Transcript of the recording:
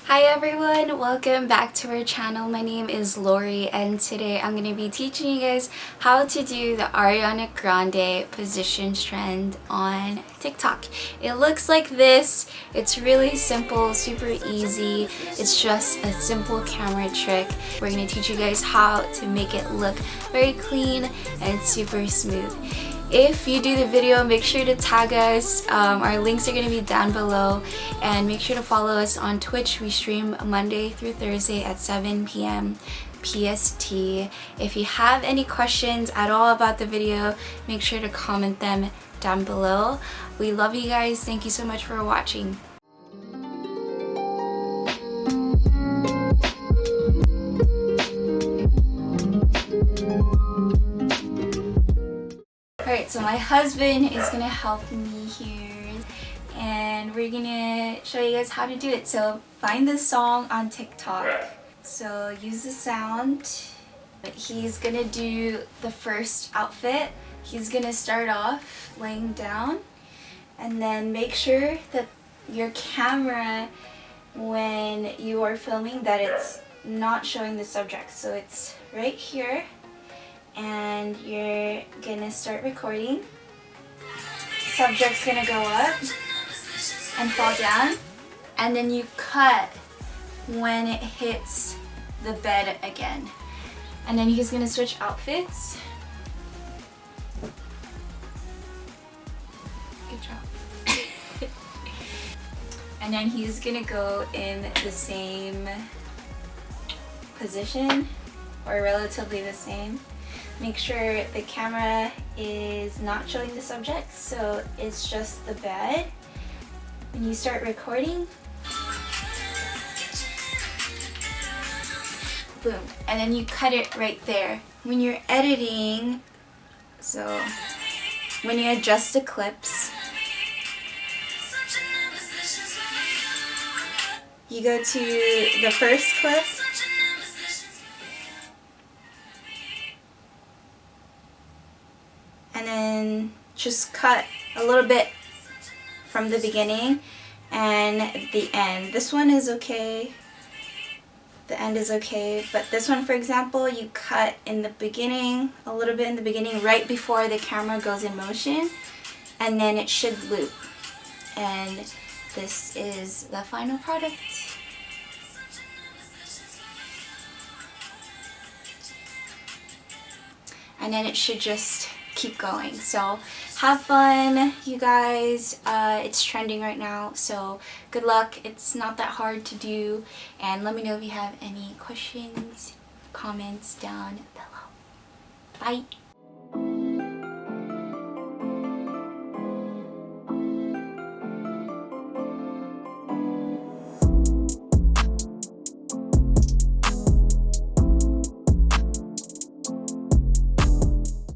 Hi everyone, welcome back to our channel. My name is Lori and today I'm going to be teaching you guys how to do the Ariana Grande position trend on TikTok. It looks like this. It's really simple, super easy. It's just a simple camera trick. We're going to teach you guys how to make it look very clean and super smooth. If you do the video, make sure to tag us. Our links are going to be down below, and make sure to follow us on Twitch. We stream Monday through Thursday at 7 p.m. PST. If you have any questions at all about the video, make sure to comment them down below. We love you guys. Thank you so much for watching. Alright, so my husband is gonna help me here and we're gonna show you guys how to do it. So find this song on TikTok. So use the sound. He's gonna do the first outfit. He's gonna start off laying down, and then make sure that your camera, when you are filming, that it's not showing the subject. So it's right here. And you're gonna start recording. Subject's gonna go up and fall down, and then you cut when it hits the bed again. And then he's gonna switch outfits. Good job. And then he's gonna go in the same position, or relatively the same. Make sure the camera is not showing the subject, so it's just the bed. When you start recording, boom, and then you cut it right there. When you're editing, so when you adjust the clips, you go to the first clip, and then just cut a little bit from the beginning and the end. This one is okay, the end is okay, but this one, for example, you cut in the beginning, a little bit in the beginning, right before the camera goes in motion, and then it should loop. And this is the final product. And then it should just keep going. So have fun, you guys. It's trending right now, so good luck. It's not that hard to do, and let me know if you have any questions, comments down below. Bye.